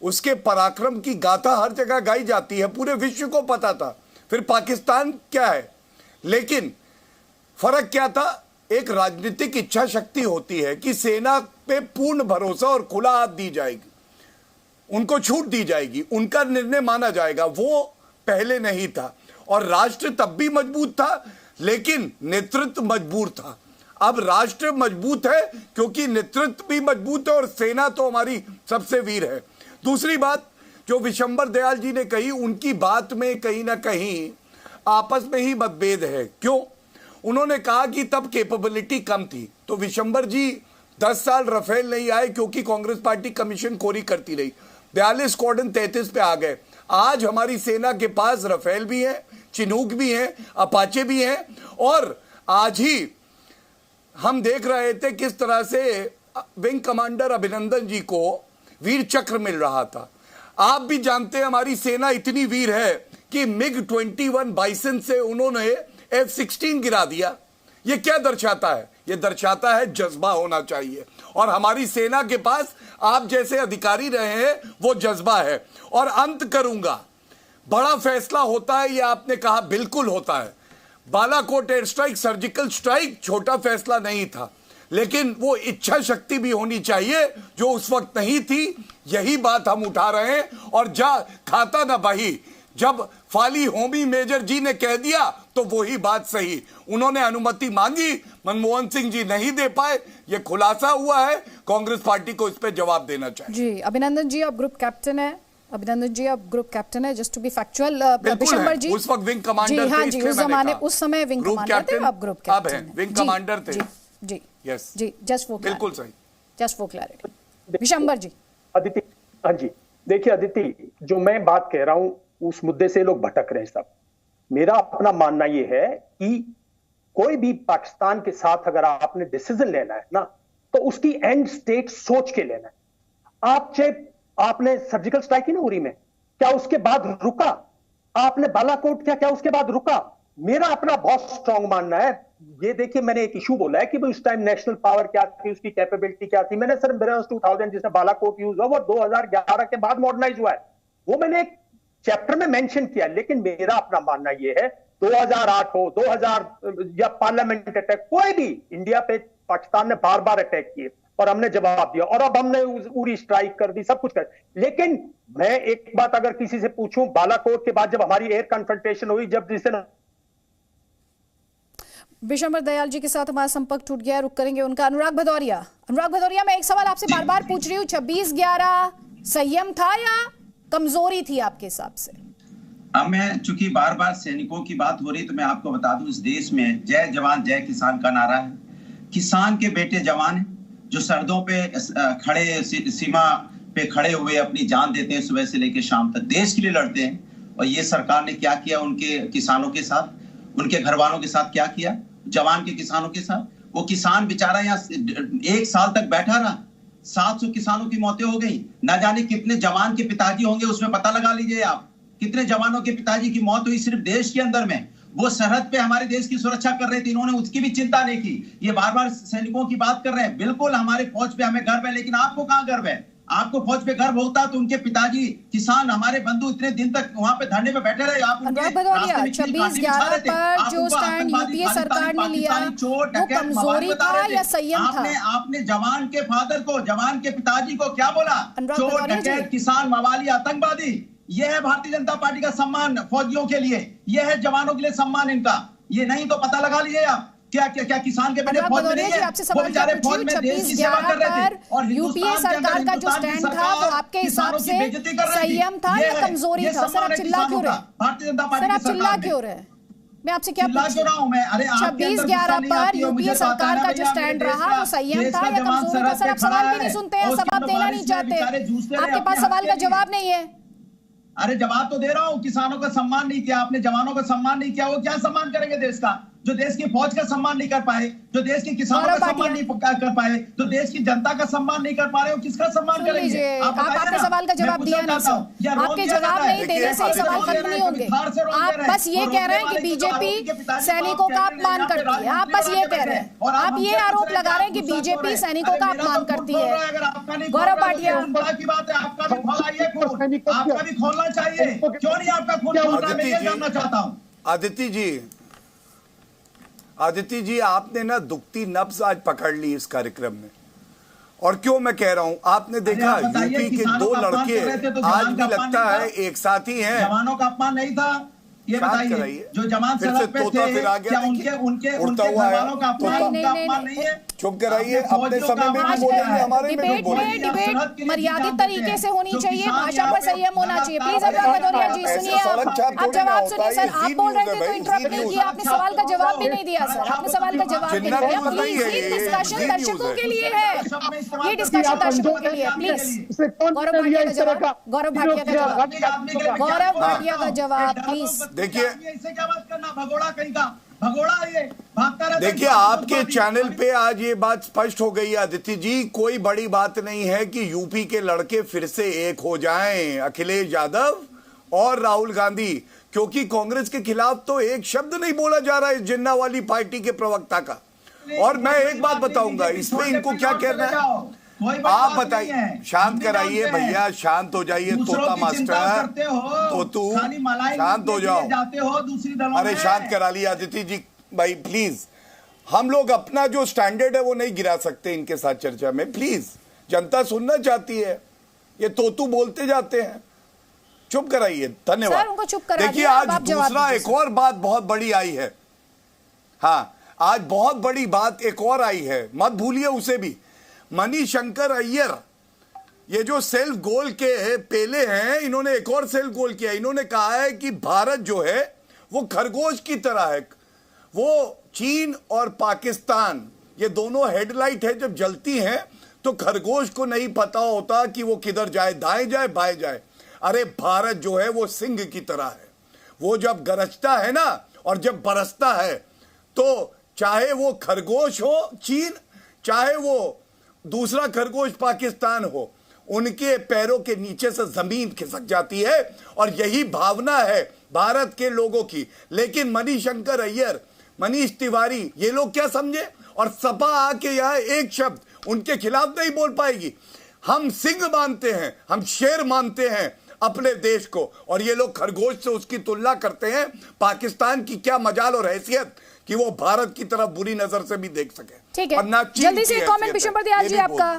उसके पराक्रम की गाथा हर जगह गाई जाती है, पूरे विश्व को पता था। फिर पाकिस्तान क्या है, लेकिन फर्क क्या था? एक राजनीतिक इच्छा शक्ति होती है कि सेना पे पूर्ण भरोसा और खुला हाथ दी जाएगी, उनको छूट दी जाएगी, उनका निर्णय माना जाएगा। वो पहले नहीं था, और राष्ट्र तब भी मजबूत था लेकिन नेतृत्व मजबूर था। अब राष्ट्र मजबूत है क्योंकि नेतृत्व भी मजबूत है, और सेना तो हमारी सबसे वीर है। दूसरी बात जो विशंबर दयाल जी ने कही, उनकी बात में कहीं ना कहीं आपस में ही मतभेद है। क्यों? उन्होंने कहा कि तब कैपेबिलिटी कम थी, तो विशंबर जी 10 साल रफेल नहीं आए क्योंकि कांग्रेस पार्टी कमीशन खोरी करती रही। 42 स्क्वाड्रन 33 पे आ गए। आज हमारी सेना के पास रफेल भी है, चिनूक भी है, अपाचे भी हैं, और आज ही हम देख रहे थे किस तरह से विंग कमांडर अभिनंदन जी को वीर चक्र मिल रहा था। आप भी जानते हैं हमारी सेना इतनी वीर है कि MiG-21 बाइसन से उन्होंने F-16 गिरा दिया। ये क्या दर्शाता है? ये दर्शाता है जज्बा होना चाहिए, और हमारी सेना के पास आप जैसे अधिकारी रहे हैं वो जज्बा है। और अंत करूंगा, बड़ा फैसला होता है, ये आपने कहा, बिल्कुल होता है। Balakot air strike, surgical strike छोटा फैसला नहीं था, लेकिन वो इच्छा शक्ति भी होनी चाहिए जो उस वक्त नहीं थी। यही बात हम उठा रहे हैं, और जा खाता ना बही, जब फाली होमी मेजर जी ने कह दिया तो वही बात सही। उन्होंने अनुमति मांगी, मनमोहन सिंह जी नहीं दे पाए, ये खुलासा हुआ है। कांग्रेस पार्टी को इस पे जवाब देना चाहिए। जी, अभिनंदन जी आप ग्रुप कैप्टन है, अभिनंदन जी आप ग्रुप कैप्टन है, just to be factual. Vishambar ji उस वक्त विंग कमांडर थे, हाँ जी, उस समय विंग कमांडर थे, अब ग्रुप कैप्टन हैं, विंग कमांडर थे। जी यस जी, जस्ट फॉर बिल्कुल सही, जस्ट फॉर क्लैरिटी। विशंबर जी। अदिति, हाँ जी, देखिए अदिति, जो मैं बात कह रहा हूं उस मुद्दे से लोग भटक रहे हैं सब। मेरा अपना मानना यह है कि कोई भी पाकिस्तान के साथ अगर आपने डिसीजन लेना है ना, तो उसकी एंड स्टेट सोच के लेना है। आपने सर्जिकल स्ट्राइक की ना उरी में, क्या उसके बाद रुका? आपने बालाकोट क्या उसके बाद रुका? मेरा अपना बहुत स्ट्रांग मानना है। ये देखिए, मैंने एक इशू बोला है कि उस टाइम नेशनल पावर क्या थी, उसकी कैपेबिलिटी क्या थी। मैंने सर 2000 जिसमें बालाकोट यूज हुआ वो 2011 के बाद मॉडर्नाइज हुआ है, वो मैंने एक चैप्टर में मेंशन किया। लेकिन मेरा अपना मानना यह है 2008 हो, 2000 या पार्लियामेंट अटैक, कोई भी इंडिया पे पाकिस्तान ने बार बार अटैक किए और हमने जवाब दिया, और अब हमने उरी स्ट्राइक कर दी, सब कुछ कर। लेकिन मैं एक बात अगर किसी से पूछूं, बालाकोट के बाद जब हमारी एयर कन्फ्रंटेशन हुई, जब जिसे विशंबर दयाल जी के साथ हमारा संपर्क टूट गया, रुक करेंगे उनका। अनुराग भदौरिया, मैं एक सवाल आपसे बार बार पूछ रही हूँ, 26/11 संयम था या कमजोरी थी आपके हिसाब से? अब मैं चूंकि बार बार सैनिकों की बात हो रही तो मैं आपको बता दूं, इस देश में जय जवान जय किसान का नारा है। किसान के बेटे जवान हैं जो सरहदों पे खड़े, सीमा पे खड़े हुए अपनी जान देते हैं, सुबह से लेकर शाम तक देश के लिए लड़ते हैं। और ये सरकार ने क्या किया उनके किसानों के साथ, उनके घर वालों के साथ क्या किया, जवान के किसानों के साथ। वो किसान बेचारा यहाँ 1 साल तक बैठा रहा, 700 किसानों की मौतें हो गई। ना जाने कितने जवान के पिताजी होंगे, उसमें पता लगा लीजिए आप कितने जवानों के पिताजी की मौत हुई सिर्फ देश के अंदर में। वो सरहद पे हमारे देश की सुरक्षा कर रहे थे, इन्होंने उसकी भी चिंता नहीं की। ये बार बार सैनिकों की बात कर रहे हैं, बिल्कुल हमारे फौज पे हमें गर्व है, लेकिन आपको कहां गर्व है? आपको फौज पे गर्व होता तो उनके पिताजी किसान, हमारे बंधु इतने दिन तक वहां पे धरने पे बैठे रहे। आप 26/11 पर जो स्टैंड यूपीए सरकार ने लिया वो कमजोरी था या संयम था? आपने जवान के फादर को, जवान के पिताजी को क्या बोला? चोर, डकैत, किसान, मवाली, आतंकवादी। यह है भारतीय जनता पार्टी का सम्मान फौजियों के लिए, यह है जवानों के लिए सम्मान इनका। ये नहीं तो पता लगा लीजिए आप क्या क्या क्या किसान के बेटे फौज में नहीं है, वो बेचारे फौज में देश की सेवा कर रहे थे। और यूपीए सरकार का जो स्टैंड था वो आपके हिसाब से संयम था या कमजोरी था? सर आप चिल्ला क्यों रहे? भारतीय जनता पार्टी सर आप चिल्ला क्यों रहे? मैं आपसे क्या पूछ रहा हूं? मैं 26/11 पर यूपीए सरकार का जो स्टैंड रहा वो संयम था या कमजोरी था? सर आप सवाल भी नहीं सुनते हैं, जवाब देना नहीं चाहते, आपके पास सवाल का जवाब नहीं है। अरे जवाब तो दे रहा हूं, किसानों का सम्मान नहीं किया आपने, जवानों का सम्मान नहीं किया, वो क्या सम्मान करेंगे देश का? जो देश की फौज का सम्मान नहीं कर पाए, जो देश के किसानों का सम्मान नहीं कर पाए, जो देश की जनता का सम्मान नहीं कर पा रहे हो, किसका सम्मान करेंगे? आप आपने सवाल का जवाब दिया नहीं सर, आपके जवाब नहीं देने से सवाल खत्म नहीं होंगे। आप बस ये कह रहे हैं कि बीजेपी सैनिकों का अपमान करती है, आप बस ये कह रहे हैं, आप ये आरोप लगा रहे हैं कि बीजेपी सैनिकों का अपमान करती है। गौरव भाटिया, बड़ा की बात है, आपका भी खोलाइए खून, आपका भी खोलना चाहिए, क्यों नहीं आपका खून खोल रहा है, मैं ये जानना चाहता हूं। आदित्य जी आपने ना दुखती नब्ज आज पकड़ ली इस कार्यक्रम में। और क्यों मैं कह रहा हूं, आपने देखा यूपी के 2 लड़के आज भी लगता है एक साथ ही हैं। जवानों का अपमान नहीं था, ये बताइए, जो जवान सड़क पे थे क्या उनके घरवालों का अपमान नहीं है? चुप कराइए, अपने समय में भी बोलेंगे, हमारे में भी बोलेंगे। डिबेट मर्यादित तरीके से होनी चाहिए, भाषा पर संयम होना चाहिए। प्लीज अनुराग भदौरिया जी सुनिए, आप जवाब सुनिए। सर आप बोल रहे थे तो इंटरप्ट नहीं किया, आपने सवाल का जवाब भी नहीं दिया। सर आपने सवाल का जवाब नहीं दिया। प्लीज ये डिस्कशन दर्शकों के लिए है, ये डिस्कशन दर्शकों के लिए। प्लीज गौरव भाटिया का जवाब, गौरव भाटिया का जवाब, गौरव भाटिया का जवाब प्लीज। देखिए इससे क्या बात करना, भगोड़ा कहीं का भगोड़ा ये भागता रहता। देखिए आपके चैनल पे आज ये बात स्पष्ट हो गई आदित्य जी, कोई बड़ी बात नहीं है कि यूपी के लड़के फिर से एक हो जाएं, अखिलेश यादव और राहुल गांधी, क्योंकि कांग्रेस के खिलाफ तो एक शब्द नहीं बोला जा रहा है इस जिन्ना वाली पार्टी के प्रवक्ता का। और मैं एक बात बताऊंगा, इसमें इनको क्या कहना है आप बताइए। शांत कराइए भैया, शांत हो जाइए, तोता मास्टर, तोतू शांत हो जाओ। अरे शांत करा लिया आदित्य जी भाई प्लीज। हम लोग अपना जो स्टैंडर्ड है वो नहीं गिरा सकते इनके साथ चर्चा में, प्लीज। जनता सुनना चाहती है, ये तोतू बोलते जाते हैं। चुप कराइए, धन्यवाद। देखिए आज दूसरा एक और बात बहुत बड़ी आई है। हाँ आज बहुत बड़ी बात एक और आई है, मत भूलिए उसे भी। मणिशंकर अय्यर ये जो सेल्फ गोल के पेले हैं, इन्होंने एक और सेल्फ गोल किया। इन्होंने कहा है कि भारत जो है वो खरगोश की तरह है। वो चीन और पाकिस्तान ये दोनों हेडलाइट है, जब जलती हैं तो खरगोश को नहीं पता होता कि वो किधर जाए, दाएं जाए बाएं जाए। अरे भारत जो है वो सिंह की तरह है, वो जब गरजता है ना और जब बरसता है तो चाहे वो खरगोश हो चीन, चाहे वो दूसरा खरगोश पाकिस्तान हो, उनके पैरों के नीचे से जमीन खिसक जाती है। और यही भावना है भारत के लोगों की। लेकिन मणिशंकर अय्यर, मनीष तिवारी, ये लोग क्या समझे, और सपा आके यहाँ एक शब्द उनके खिलाफ नहीं बोल पाएगी। हम सिंह मानते हैं, हम शेर मानते हैं अपने देश को, और ये लोग खरगोश से उसकी तुलना करते हैं। पाकिस्तान की क्या मजाल और हैसियत कि वो भारत की तरफ बुरी नजर से भी देख सके। ठीक है, जल्दी से कमेंट विशंबर दयाल जी आपका।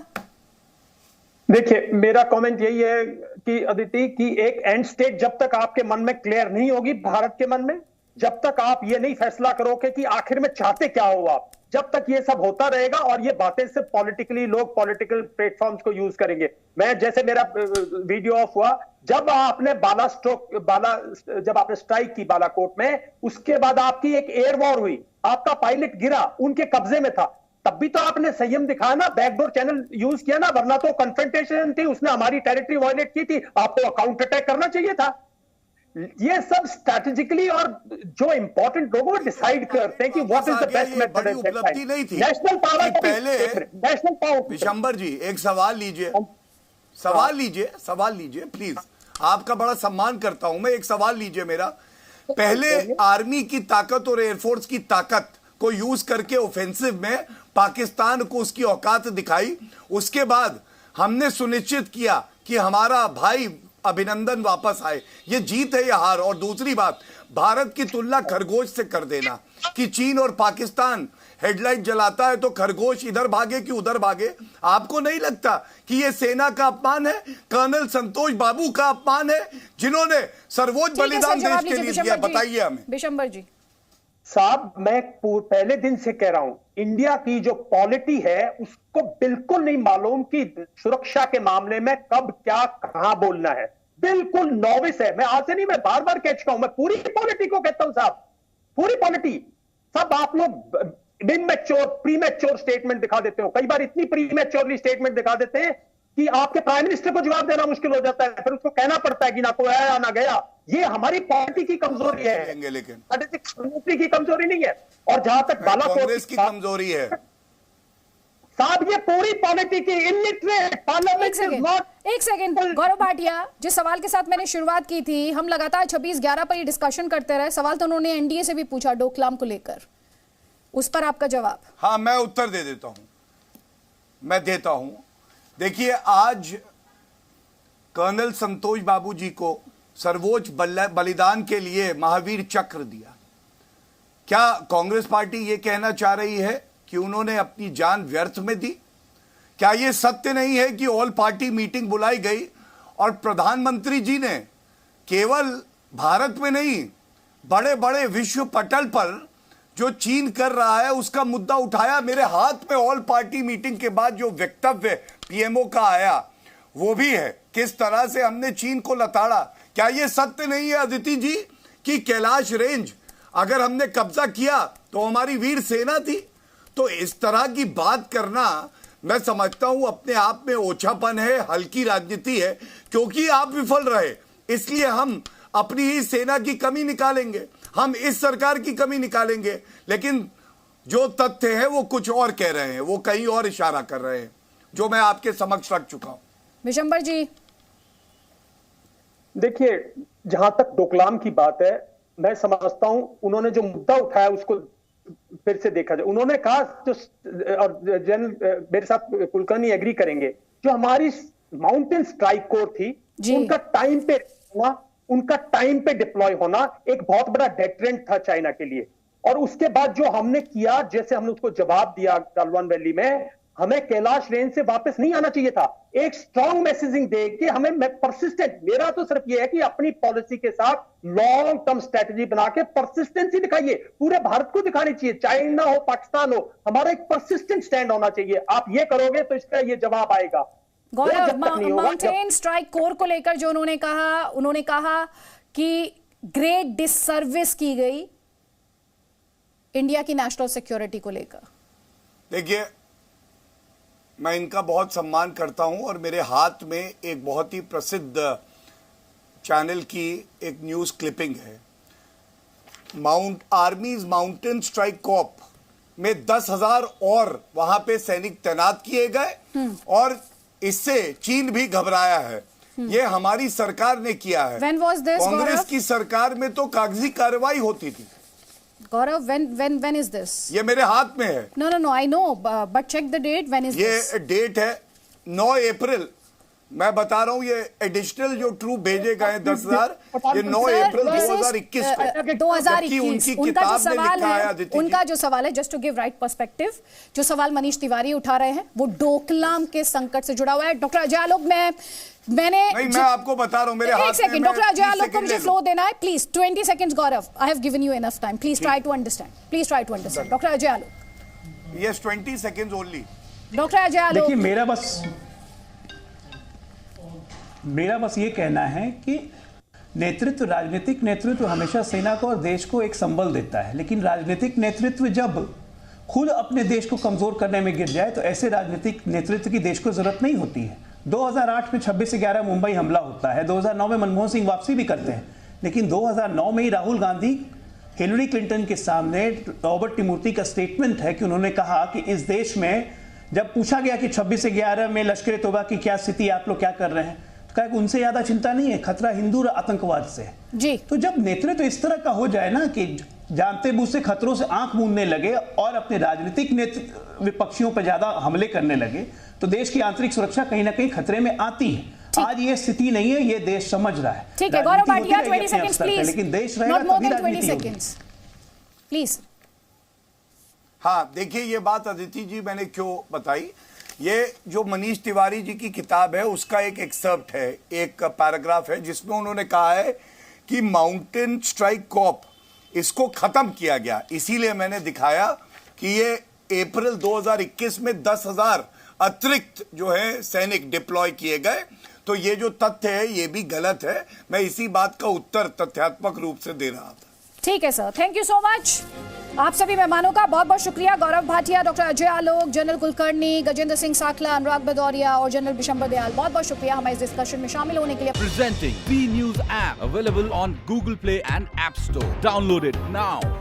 देखिए मेरा कमेंट यही है कि अदिति की एक एंड स्टेट जब तक आपके मन में क्लियर नहीं होगी, भारत के मन में, जब तक आप ये नहीं फैसला करोगे कि आखिर में चाहते क्या हो आप, जब तक ये सब होता रहेगा और ये बातें सिर्फ पॉलिटिकली लोग पॉलिटिकल प्लेटफॉर्म्स को यूज करेंगे। मैं जैसे मेरा वीडियो ऑफ हुआ जब आपने जब आपने स्ट्राइक की बालाकोट में, उसके बाद आपकी एक एयर वॉर हुई, आपका पायलट गिरा, उनके कब्जे में था, तब भी तो आपने संयम दिखाया ना, बैकडोर चैनल यूज किया ना, वरना तो कन्फ्रंटेशन थी, उसने हमारी टेरिटरी वायलेट की थी, आपको काउंटर अटैक करना चाहिए था। ये सब स्ट्रैटेजिकली, और जो इंपॉर्टेंट लोग वो डिसाइड करते हैं कि what is the best method. उपलब्धि नहीं थी नेशनल पावर पहले। National power. विशंबर जी एक सवाल लीजिए, सवाल लीजिए प्लीज, आपका बड़ा सम्मान करता हूं मैं, एक सवाल लीजिए मेरा। पहले आर्मी की ताकत और एयरफोर्स की ताकत को यूज करके ऑफेंसिव में पाकिस्तान को उसकी औकात दिखाई, उसके बाद हमने सुनिश्चित किया कि हमारा भाई अभिनंदन वापस आए। ये जीत है या हार? और दूसरी बात, भारत की तुलना खरगोश से कर देना कि चीन और पाकिस्तान हेडलाइट जलाता है तो खरगोश इधर भागे कि उधर भागे, आपको नहीं लगता कि ये सेना का अपमान है, कर्नल संतोष बाबू का अपमान है, जिन्होंने सर्वोच्च बलिदान देश के लिए दिया? बताइए हमें। विशंबर जी साहब, मैं पहले दिन से कह रहा हूं, इंडिया की जो पॉलिटी है उसको बिल्कुल नहीं मालूम कि सुरक्षा के मामले में कब क्या कहां बोलना है, बिल्कुल नॉविस है। मैं आज से नहीं, मैं बार बार कह चुका हूं, मैं पूरी पॉलिटी को कहता हूं साहब, पूरी पॉलिटी। सब आप लोग इनमैच्योर प्रीमैच्योर स्टेटमेंट दिखा देते हो, कई बार इतनी प्रीमैच्योरली स्टेटमेंट दिखा देते हैं कि आपके प्राइम मिनिस्टर को जवाब देना मुश्किल हो जाता है, फिर उसको कहना पड़ता है कि ना कोई आया ना गया। ये हमारी पार्टी की कमजोरी है, लेकिन की कमजोरी नहीं है। और जहां तक कांग्रेस की कमजोरी है साहब, ये पूरी पॉलिटी की इलिटरेट पार्लियामेंट। एक सेकंड गौरव भाटिया, जिस सवाल के साथ मैंने शुरुआत की थी, हम लगातार 26/11 पर ही डिस्कशन करते रहे, सवाल तो उन्होंने एनडीए से भी पूछा डोकलाम को लेकर, उस पर आपका जवाब? हाँ, मैं उत्तर दे देता हूं, मैं देता हूं। देखिए, आज कर्नल संतोष बाबू जी को सर्वोच्च बलिदान के लिए महावीर चक्र दिया। क्या कांग्रेस पार्टी यह कहना चाह रही है कि उन्होंने अपनी जान व्यर्थ में दी? क्या यह सत्य नहीं है कि ऑल पार्टी मीटिंग बुलाई गई और प्रधानमंत्री जी ने केवल भारत में नहीं, बड़े बड़े विश्व पटल पर जो चीन कर रहा है उसका मुद्दा उठाया? मेरे हाथ में ऑल पार्टी मीटिंग के बाद जो वक्तव्य पीएमओ का आया वो भी है, किस तरह से हमने चीन को लताड़ा। क्या यह सत्य नहीं है अदिति जी कि कैलाश रेंज अगर हमने कब्जा किया तो हमारी वीर सेना थी? तो इस तरह की बात करना मैं समझता हूं अपने आप में ओछापन है, हल्की राजनीति है। क्योंकि आप विफल रहे इसलिए हम अपनी ही सेना की कमी निकालेंगे, हम इस सरकार की कमी निकालेंगे, लेकिन जो तथ्य है वो कुछ और कह रहे हैं, वो कहीं और इशारा कर रहे हैं, जो मैं आपके समक्ष रख चुका हूं। विशंबर जी देखिए, जहां तक डोकलाम की बात है, मैं समझता हूं उन्होंने जो मुद्दा उठाया उसको फिर से देखा जाए। उन्होंने कहा, और जनरल मेरे साथ कुलकर्णी एग्री करेंगे, जो हमारी माउंटेन स्ट्राइक कोर थी उनका टाइम पे डिप्लॉय होना एक बहुत बड़ा डेटरेंट था चाइना के लिए। और उसके बाद जो हमने किया, जैसे हमने उसको जवाब दिया गलवान वैली में, हमें कैलाश रेंज से वापस नहीं आना चाहिए था। एक स्ट्रॉन्ग मैसेजिंग दे के हमें परसिस्टेंट, मेरा तो सिर्फ ये है कि अपनी पॉलिसी के साथ लॉन्ग टर्म स्ट्रेटजी बना के परसिस्टेंसी दिखाइए, पूरे भारत को दिखानी चाहिए, चाइना हो पाकिस्तान हो, हमारा एक परसिस्टेंट स्टैंड होना चाहिए। आप ये करोगे तो इसका ये जवाब आएगा। गौरव, माउंटेन स्ट्राइक कोर को लेकर जो उन्होंने कहा कि ग्रेट डिससर्विस की गई इंडिया की नेशनल सिक्योरिटी को लेकर। देखिए, मैं इनका बहुत सम्मान करता हूं और मेरे हाथ में एक बहुत ही प्रसिद्ध चैनल की एक न्यूज क्लिपिंग है। आर्मीज माउंटेन स्ट्राइक कॉप में 10,000 और वहां पे सैनिक तैनात किए गए और इससे चीन भी घबराया है। ये हमारी सरकार ने किया है। कांग्रेस की सरकार में तो कागजी कार्रवाई होती थी। गौरव, when is this? ये मेरे हाथ में है। No, I know, but check the date. When is this? ये डेट है 9 अप्रैल। मैं बता रहा हूँ, ये एडिशनल जो ट्रूप भेजे गए 10,000, ये 9 अप्रैल 2021 को 2021 उनका जो सवाल है, just to give right perspective, जो सवाल मनीष तिवारी उठा रहे हैं वो डोकलाम के संकट से जुड़ा हुआ है। डॉक्टर अजय आलोक, मैं आपको बता रहा हूँ, मेरे हाथ में। एक सेकंड डॉक्टर अजय आलोक को मुझे फ्लो देना है, please 20 seconds. Gaurav, I have given you enough time, please try to understand. Doctor Ajay Alok, yes, 20 seconds only. Doctor Ajay Alok, देखिए, मेरा बस मेरा बस ये कहना है कि नेतृत्व, राजनीतिक नेतृत्व हमेशा सेना को और देश को एक संबल देता है, लेकिन राजनीतिक नेतृत्व जब खुद अपने देश को कमजोर करने में गिर जाए तो ऐसे राजनीतिक नेतृत्व की देश को जरूरत नहीं होती है। 2008 में 26/11 मुंबई हमला होता है, 2009 में मनमोहन सिंह वापसी भी करते हैं, लेकिन 2009 में ही राहुल गांधी हिलरी क्लिंटन के सामने रॉबर्ट टी मूर्ति का स्टेटमेंट है कि उन्होंने कहा कि इस देश में जब पूछा गया कि 26/11 में लश्कर तोबा की क्या स्थिति, आप लोग क्या कर रहे हैं, तो कहा कि उनसे ज्यादा चिंता नहीं है, खतरा हिंदू और आतंकवाद से है जी। तो जब नेतृत्व इस तरह का हो जाए ना कि जानते बूझ से खतरों से आंख मूंदने लगे और अपने राजनीतिक विपक्षियों पर ज्यादा हमले करने लगे तो देश की आंतरिक सुरक्षा कहीं ना कहीं खतरे में आती है। आज ये स्थिति नहीं है, ये देश समझ रहा है। ठीक है गौरव भाटिया, 20 सेकंड्स प्लीज, लेकिन देश रहेगा तभी राजनीति होगी। प्लीज। हाँ, देखिए ये बात अदिति जी मैंने क्यों बताई, ये जो मनीष तिवारी जी की किताब है उसका एक एक्सर्प्ट है, एक पैराग्राफ है जिसमें उन्होंने कहा है कि माउंटेन स्ट्राइक कॉर्प इसको खत्म किया गया, इसीलिए मैंने दिखाया कि ये अप्रैल 2021 में 10,000 अतिरिक्त जो है सैनिक डिप्लॉय किए गए। तो ये जो तथ्य है ये भी गलत है, मैं इसी बात का उत्तर तथ्यात्मक रूप से दे रहा था। ठीक है sir, thank you so much. आप सभी मेहमानों का बहुत बहुत शुक्रिया, गौरव भाटिया, डॉक्टर अजय आलोक, जनरल कुलकर्णी, गजेंद्र सिंह साखला, अनुराग भदौरिया और जनरल बिशंबर दयाल, बहुत बहुत शुक्रिया हमारे इस डिस्कशन में शामिल होने के लिए। Presenting B News app available on Google Play and App Store. Download it now.